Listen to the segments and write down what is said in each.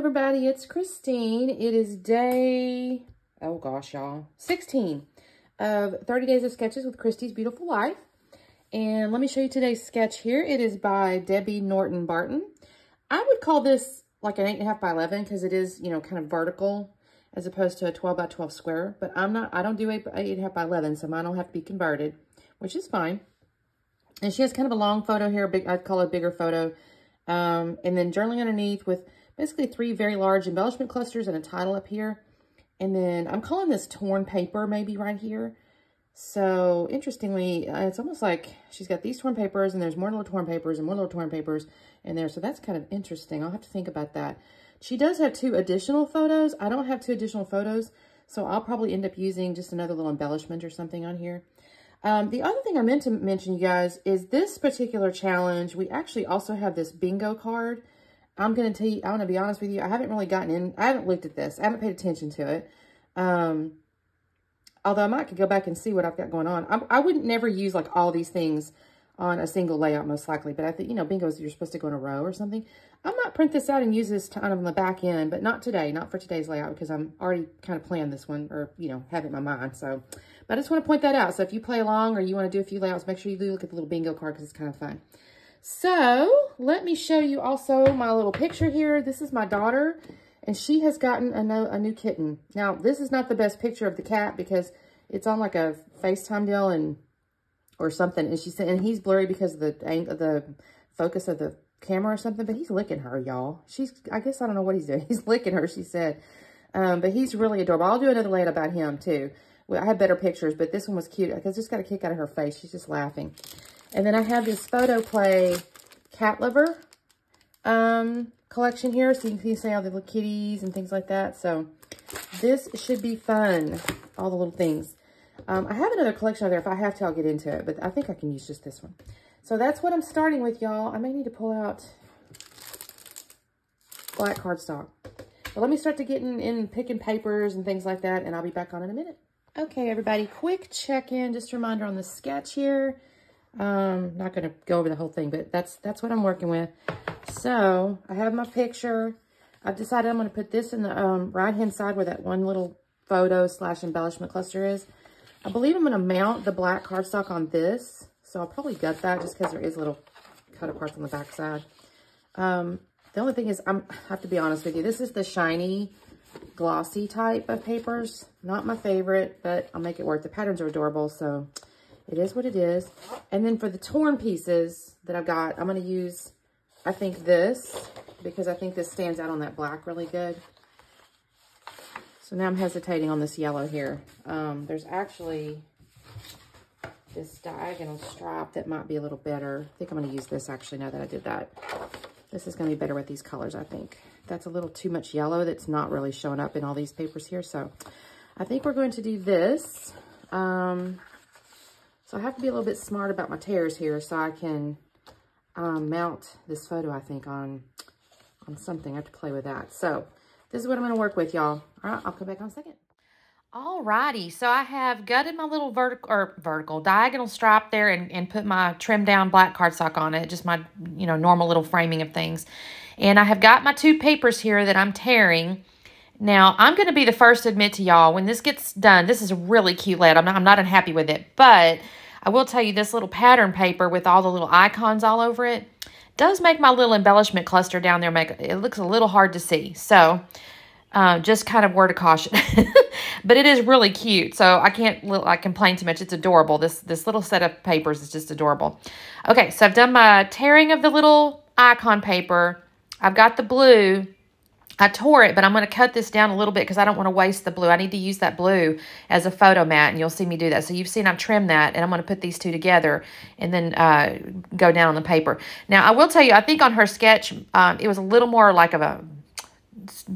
everybody, it's Christine. It is day, oh gosh, y'all, 16 of 30 Days of Sketches with Christy's Beautiful Life. And let me show you today's sketch here. It is by Debbie Norton Barton. I would call this like an 8.5 by 11 because it is, you know, kind of vertical as opposed to a 12 by 12 square. But I don't do 8.5 by 11, so mine will have to be converted, which is fine. And she has kind of a long photo here, I'd call it a bigger photo. And then journaling underneath with basically 3 very large embellishment clusters and a title up here. And then I'm calling this torn paper maybe right here. So interestingly, it's almost like she's got these torn papers and there's more little torn papers and more little torn papers in there. So that's kind of interesting. I'll have to think about that. She does have 2 additional photos. I don't have 2 additional photos, so I'll probably end up using just another little embellishment or something on here. The other thing I meant to mention, you guys, is this particular challenge. We actually also have this bingo card. I'm going to be honest with you. I haven't really I haven't looked at this. I haven't paid attention to it. Although I might go back and see what I've got going on. I wouldn't never use like all these things on a single layout most likely. But I think, you know, bingos, you're supposed to go in a row or something. I might print this out and use this kind of on the back end, but not today, not for today's layout, because I'm already kind of planned this one, or, you know, have it in my mind. So, but I just want to point that out. So if you play along or you want to do a few layouts, make sure you do look at the little bingo card because it's kind of fun. So let me show you also my little picture here. This is my daughter, and she has gotten a new kitten. Now, this is not the best picture of the cat because it's on like a FaceTime deal or something. And she said, and he's blurry because of the focus of the camera or something, but he's licking her, y'all. I guess I don't know what he's doing. He's licking her, she said. But he's really adorable. I'll do another layout about him too. I have better pictures, but this one was cute. I just got a kick out of her face. She's just laughing. And then I have this Photo Play Cat Lover collection here. So you can see all the little kitties and things like that. So this should be fun. All the little things. I have another collection over there. If I have to, I'll get into it. But I think I can use just this one. So that's what I'm starting with, y'all. I may need to pull out black cardstock. But let me start to get in picking papers and things like that. And I'll be back on in a minute. Okay, everybody. Quick check-in. Just a reminder on the sketch here. Not going to go over the whole thing, but that's what I'm working with. So I have my picture. I've decided I'm going to put this in the right-hand side where that one little photo / embellishment cluster is. I believe I'm going to mount the black cardstock on this. So I'll probably gut that just because there is little cut aparts on the back side. The only thing is, I have to be honest with you. This is the shiny, glossy type of papers. Not my favorite, but I'll make it work. The patterns are adorable, so it is what it is. And then for the torn pieces that I've got, I'm going to use, I think, this, because I think this stands out on that black really good. So now I'm hesitating on this yellow here. There's actually this diagonal stripe that might be a little better. I think I'm going to use this actually now that I did that. This is going to be better with these colors, I think. That's a little too much yellow that's not really showing up in all these papers here. So I think we're going to do this. So I have to be a little bit smart about my tears here so I can mount this photo, I think, on something. I have to play with that. So this is what I'm going to work with, y'all. All right, I'll come back in a second. Alrighty, so I have gutted my little vertical diagonal stripe there and put my trimmed down black cardstock on it, just my, you know, normal little framing of things. And I have got my 2 papers here that I'm tearing. Now, I'm going to be the first to admit to y'all, when this gets done, this is a really cute layout. I'm not unhappy with it, but I will tell you this little pattern paper with all the little icons all over it does make my little embellishment cluster down there, it looks a little hard to see. So just kind of word of caution. But it is really cute, so I can't complain too much. It's adorable. This little set of papers is just adorable. Okay, so I've done my tearing of the little icon paper. I've got the blue. I tore it, but I'm going to cut this down a little bit because I don't want to waste the blue. I need to use that blue as a photo mat, and you'll see me do that. So you've seen I've trimmed that, and I'm going to put these 2 together and then go down on the paper. Now, I will tell you, I think on her sketch, it was a little more like of a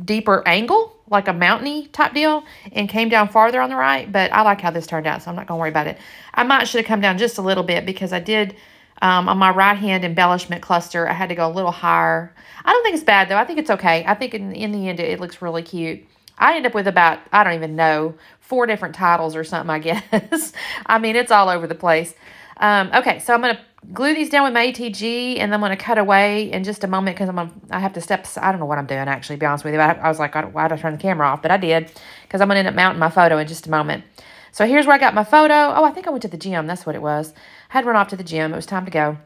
deeper angle, like a mountainy type deal, and came down farther on the right, but I like how this turned out, so I'm not going to worry about it. I might should have come down just a little bit because I did, on my right hand embellishment cluster, I had to go a little higher. I don't think it's bad, though. I think it's okay. I think in the end, it looks really cute. I end up with about, I don't even know, 4 different titles or something, I guess. I mean, it's all over the place. Okay, so I'm going to glue these down with my ATG, and I'm going to cut away in just a moment because I have to step. I don't know what I'm doing, actually, to be honest with you. I was like, why did I turn the camera off? But I did, because I'm going to end up mounting my photo in just a moment. So here's where I got my photo. Oh, I think I went to the gym. That's what it was. I had run off to the gym. It was time to go.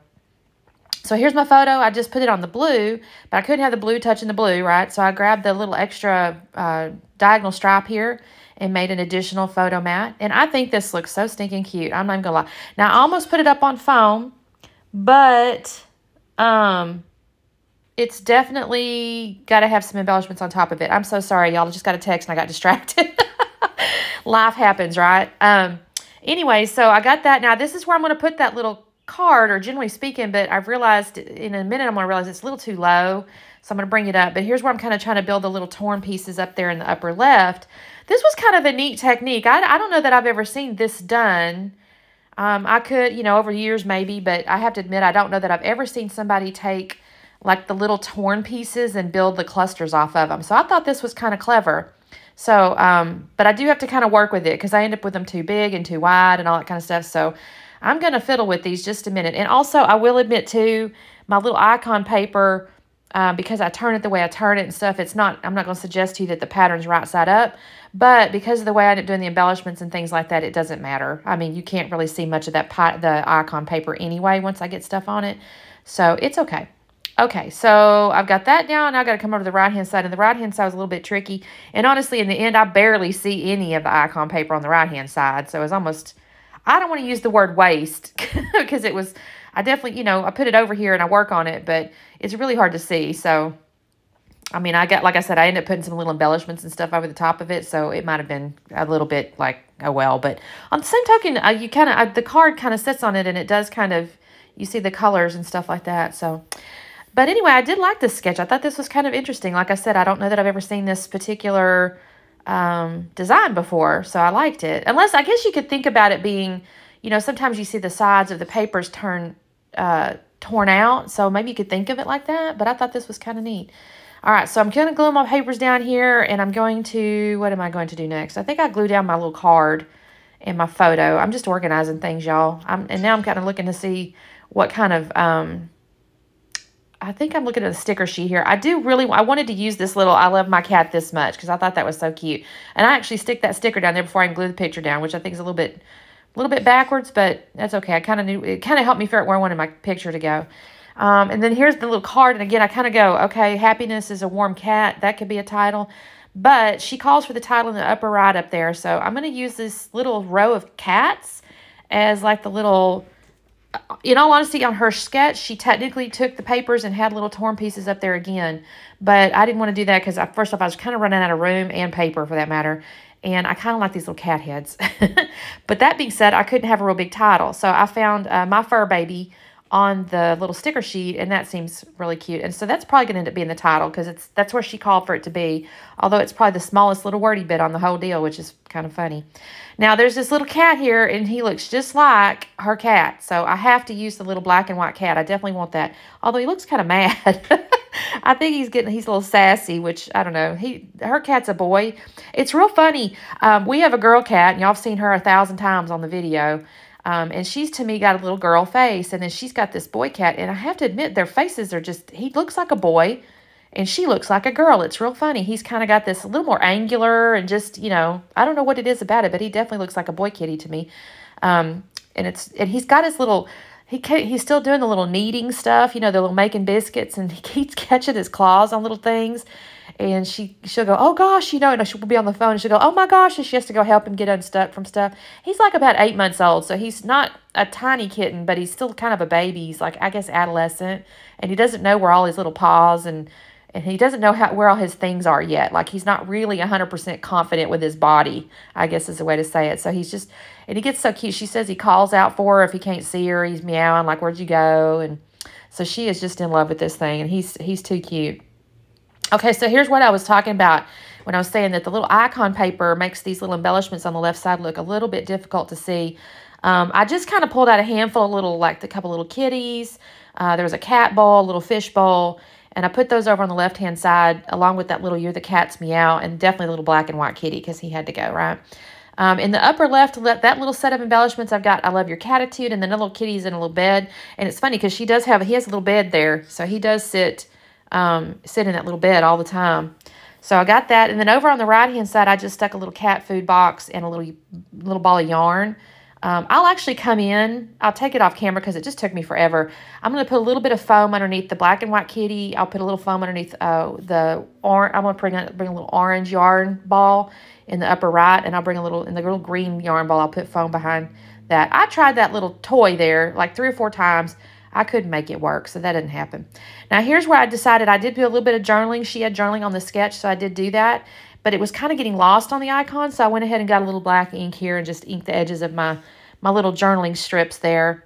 So here's my photo. I just put it on the blue, but I couldn't have the blue touching the blue, right? So I grabbed the little extra diagonal stripe here and made an additional photo mat. And I think this looks so stinking cute. I'm not even going to lie. Now, I almost put it up on foam, but it's definitely got to have some embellishments on top of it. I'm so sorry, y'all. I just got a text and I got distracted. Life happens, right? Anyway, so I got that. Now, this is where I'm going to put that little card, or generally speaking, but I've realized in a minute I'm going to realize it's a little too low, so I'm going to bring it up. But here's where I'm kind of trying to build the little torn pieces up there in the upper left. This was kind of a neat technique. I don't know that I've ever seen this done. I could, you know, over years maybe, but I have to admit I don't know that I've ever seen somebody take like the little torn pieces and build the clusters off of them. So I thought this was kind of clever. So, but I do have to kind of work with it because I end up with them too big and too wide and all that kind of stuff. So I'm going to fiddle with these just a minute. And also, I will admit, too, my little icon paper, because I turn it the way I turn it and stuff, it's not, I'm not going to suggest to you that the pattern's right side up. But because of the way I end up doing the embellishments and things like that, it doesn't matter. I mean, you can't really see much of that the icon paper anyway once I get stuff on it. So it's okay. Okay, so I've got that down. Now I've got to come over to the right-hand side. And the right-hand side was a little bit tricky. And honestly, in the end, I barely see any of the icon paper on the right-hand side. So it's almost... I don't want to use the word waste because it was, I definitely, you know, I put it over here and I work on it, but it's really hard to see. So, I mean, like I said, I ended up putting some little embellishments and stuff over the top of it. So it might have been a little bit like, oh, well, but on the same token, you kind of, the card kind of sits on it and it does kind of, you see the colors and stuff like that. So, but anyway, I did like this sketch. I thought this was kind of interesting. Like I said, I don't know that I've ever seen this particular design before, so I liked it. Unless, I guess you could think about it being, you know, sometimes you see the sides of the papers torn out, so maybe you could think of it like that, but I thought this was kind of neat. All right, so I'm going to glue my papers down here, and I'm going to, what am I going to do next? I think I glue down my little card and my photo. I'm just organizing things, y'all. And now I'm kind of looking to see what kind of, I think I'm looking at a sticker sheet here. I wanted to use this little I love my cat this much because I thought that was so cute. And I actually stick that sticker down there before I can glue the picture down, which I think is a little bit backwards, but that's okay. I kind of knew, it kind of helped me figure out where I wanted my picture to go. And then here's the little card. And again, I kind of go, okay, happiness is a warm cat. That could be a title. But she calls for the title in the upper right up there. So I'm going to use this little row of cats as like the little... In all honesty, on her sketch, she technically took the papers and had little torn pieces up there again. But I didn't want to do that because, first off, I was kind of running out of room and paper for that matter. And I kind of like these little cat heads. But that being said, I couldn't have a real big title. So I found My Fur Baby on the little sticker sheet, and that seems really cute. And so that's probably going to end up being the title because that's where she called for it to be. Although it's probably the smallest little wordy bit on the whole deal, which is kind of funny. Now, there's this little cat here, and he looks just like her cat. So I have to use the little black and white cat. I definitely want that. Although he looks kind of mad. I think he's a little sassy, which, I don't know. Her cat's a boy. It's real funny. We have a girl cat, and y'all have seen her 1,000 times on the video. And she's, to me, got a little girl face. And then she's got this boy cat. And I have to admit, their faces are just, he looks like a boy. And she looks like a girl. It's real funny. He's kind of got this a little more angular and just, you know, I don't know what it is about it, but he definitely looks like a boy kitty to me. And he's got his little, he's still doing the little kneading stuff, you know, the little making biscuits, and he keeps catching his claws on little things. And she'll go, oh gosh, you know, and she'll be on the phone and she'll go, oh my gosh, and she has to go help him get unstuck from stuff. He's like about 8 months old, so he's not a tiny kitten, but he's still kind of a baby. He's like, I guess, adolescent, and he doesn't know where all his little paws and he doesn't know where all his things are yet. Like, he's not really 100% confident with his body, I guess is the way to say it. So he's just, and he gets so cute. She says he calls out for her if he can't see her. He's meowing like, where'd you go? And so she is just in love with this thing, and he's too cute. Okay, so here's what I was talking about when I was saying that the little icon paper makes these little embellishments on the left side look a little bit difficult to see. I just kind of pulled out a handful of little, like a couple little kitties. There was a cat bowl, a little fish bowl, and I put those over on the left-hand side along with that little You're the Cat's Meow, and definitely a little black and white kitty because he had to go, right? In the upper left, that little set of embellishments, I've got I Love Your Catitude, and then the little kitty's in a little bed. And it's funny because he has a little bed there. So he does sit in that little bed all the time. So I got that. And then over on the right-hand side, I just stuck a little cat food box and a little ball of yarn. I'll actually come in. I'll take it off camera because it just took me forever. I'm going to put a little bit of foam underneath the black and white kitty. I'll put a little foam underneath the orange. I'm going to bring a little orange yarn ball in the upper right, and I'll bring in the little green yarn ball, I'll put foam behind that. I tried that little toy there like 3 or 4 times. I couldn't make it work, so that didn't happen. Now, here's where I decided I did do a little bit of journaling. She had journaling on the sketch, so I did do that. But it was kind of getting lost on the icon, so I went ahead and got a little black ink here and just inked the edges of my little journaling strips there.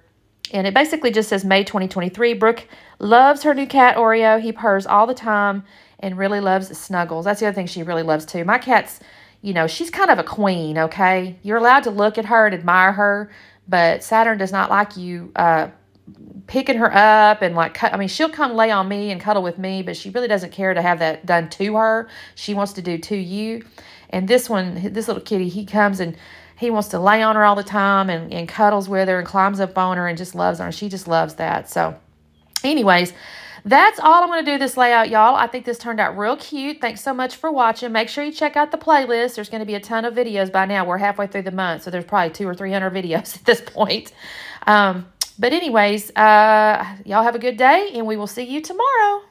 And it basically just says May 2023. Brooke loves her new cat, Oreo. He purrs all the time and really loves Snuggles. That's the other thing she really loves, too. My cat's, you know, she's kind of a queen, okay? You're allowed to look at her and admire her, but Saturn does not like you picking her up and like, I mean, she'll come lay on me and cuddle with me, but she really doesn't care to have that done to her. She wants to do to you. And this little kitty, he comes and he wants to lay on her all the time and cuddles with her and climbs up on her and just loves her. And she just loves that. So anyways, that's all I'm going to do this layout, y'all. I think this turned out real cute. Thanks so much for watching. Make sure you check out the playlist. There's going to be a ton of videos by now. We're halfway through the month, so there's probably 200 or 300 videos at this point. But anyways, y'all have a good day, and we will see you tomorrow.